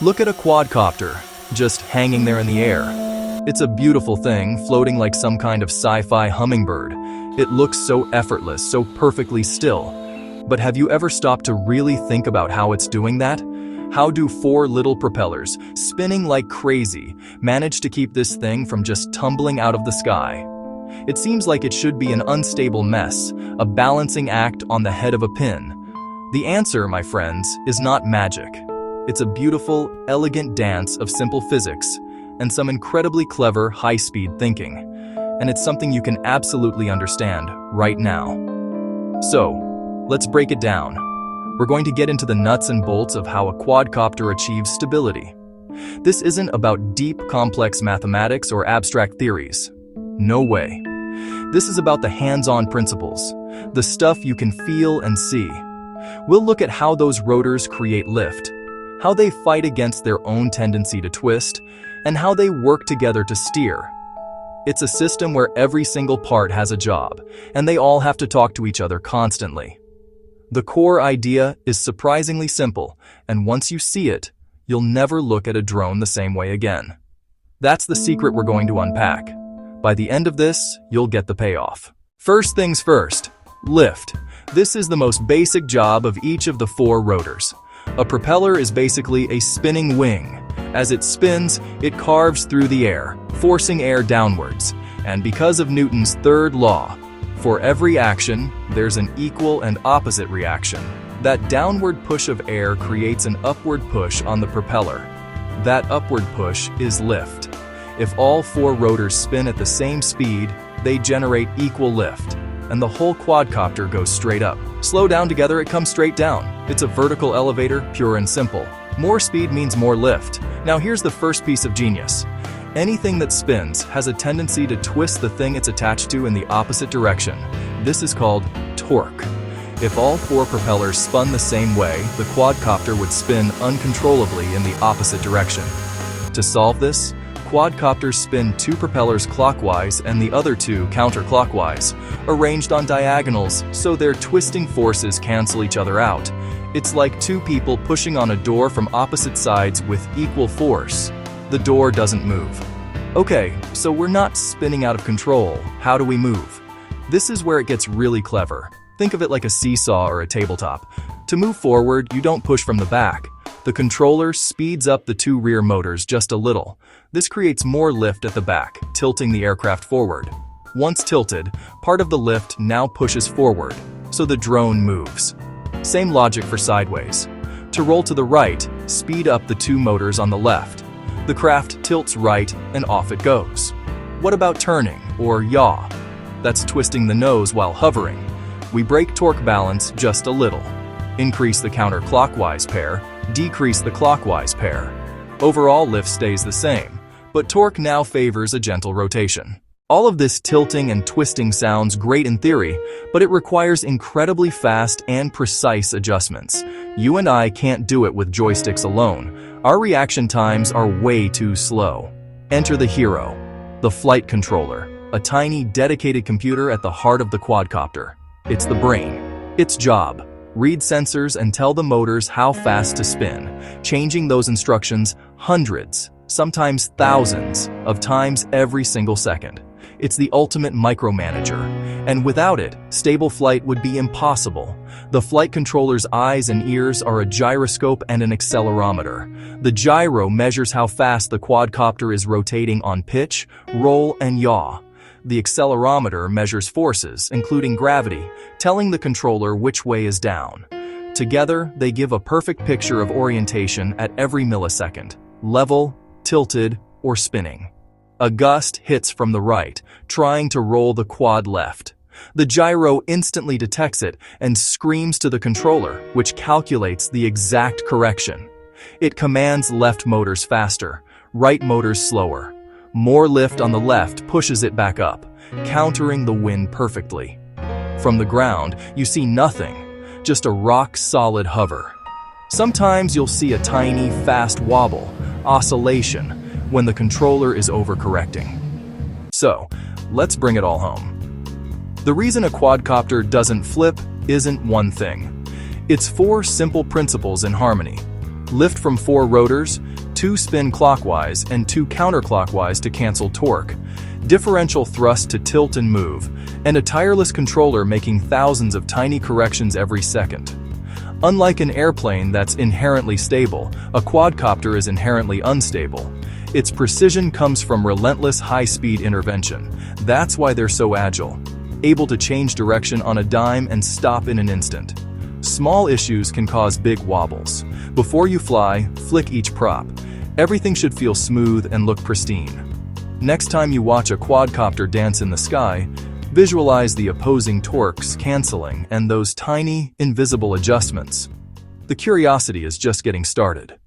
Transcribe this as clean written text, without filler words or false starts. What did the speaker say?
Look at a quadcopter, just hanging there in the air. It's a beautiful thing, floating like some kind of sci-fi hummingbird. It looks so effortless, so perfectly still. But have you ever stopped to really think about how it's doing that? How do four little propellers, spinning like crazy, manage to keep this thing from just tumbling out of the sky? It seems like it should be an unstable mess, a balancing act on the head of a pin. The answer, my friends, is not magic. It's a beautiful, elegant dance of simple physics and some incredibly clever, high-speed thinking. And it's something you can absolutely understand right now. So, let's break it down. We're going to get into the nuts and bolts of how a quadcopter achieves stability. This isn't about deep, complex mathematics or abstract theories. No way. This is about the hands-on principles, the stuff you can feel and see. We'll look at how those rotors create lift, how they fight against their own tendency to twist, and how they work together to steer. It's a system where every single part has a job, and they all have to talk to each other constantly. The core idea is surprisingly simple, and once you see it, you'll never look at a drone the same way again. That's the secret we're going to unpack. By the end of this, you'll get the payoff. First things first, lift. This is the most basic job of each of the four rotors. A propeller is basically a spinning wing. As it spins, it carves through the air, forcing air downwards. And because of Newton's third law, for every action, there's an equal and opposite reaction. That downward push of air creates an upward push on the propeller. That upward push is lift. If all four rotors spin at the same speed, they generate equal lift, and the whole quadcopter goes straight up. Slow down together, it comes straight down. It's a vertical elevator, pure and simple. More speed means more lift. Now here's the first piece of genius. Anything that spins has a tendency to twist the thing it's attached to in the opposite direction. This is called torque. If all four propellers spun the same way, the quadcopter would spin uncontrollably in the opposite direction. To solve this, quadcopters spin two propellers clockwise and the other two counterclockwise, arranged on diagonals so their twisting forces cancel each other out. It's like two people pushing on a door from opposite sides with equal force. The door doesn't move. Okay, so we're not spinning out of control. How do we move? This is where it gets really clever. Think of it like a seesaw or a tabletop. To move forward, you don't push from the back. The controller speeds up the two rear motors just a little. This creates more lift at the back, tilting the aircraft forward. Once tilted, part of the lift now pushes forward, so the drone moves. Same logic for sideways. To roll to the right, speed up the two motors on the left. The craft tilts right and off it goes. What about turning, or yaw? That's twisting the nose while hovering. We break torque balance just a little. Increase the counterclockwise pair, decrease the clockwise pair. Overall lift stays the same, but torque now favors a gentle rotation. All of this tilting and twisting sounds great in theory, but it requires incredibly fast and precise adjustments. You and I can't do it with joysticks alone. Our reaction times are way too slow. Enter the hero, the flight controller, a tiny dedicated computer at the heart of the quadcopter. It's the brain. Its job: read sensors and tell the motors how fast to spin, changing those instructions hundreds, sometimes thousands, of times every single second. It's the ultimate micromanager, and without it, stable flight would be impossible. The flight controller's eyes and ears are a gyroscope and an accelerometer. The gyro measures how fast the quadcopter is rotating on pitch, roll, and yaw. The accelerometer measures forces, including gravity, telling the controller which way is down. Together, they give a perfect picture of orientation at every millisecond: level, tilted, or spinning. A gust hits from the right, trying to roll the quad left. The gyro instantly detects it and screams to the controller, which calculates the exact correction. It commands left motors faster, right motors slower. More lift on the left pushes it back up, countering the wind perfectly. From the ground, you see nothing, just a rock-solid hover. Sometimes you'll see a tiny, fast wobble, oscillation, when the controller is overcorrecting. So, let's bring it all home. The reason a quadcopter doesn't flip isn't one thing. It's four simple principles in harmony. Lift from 4 rotors, 2 spin clockwise and 2 counterclockwise to cancel torque, differential thrust to tilt and move, and a tireless controller making thousands of tiny corrections every second. Unlike an airplane that's inherently stable, a quadcopter is inherently unstable. Its precision comes from relentless high-speed intervention. That's why they're so agile, able to change direction on a dime and stop in an instant. Small issues can cause big wobbles. Before you fly, flick each prop. Everything should feel smooth and look pristine. Next time you watch a quadcopter dance in the sky, visualize the opposing torques canceling and those tiny, invisible adjustments. The curiosity is just getting started.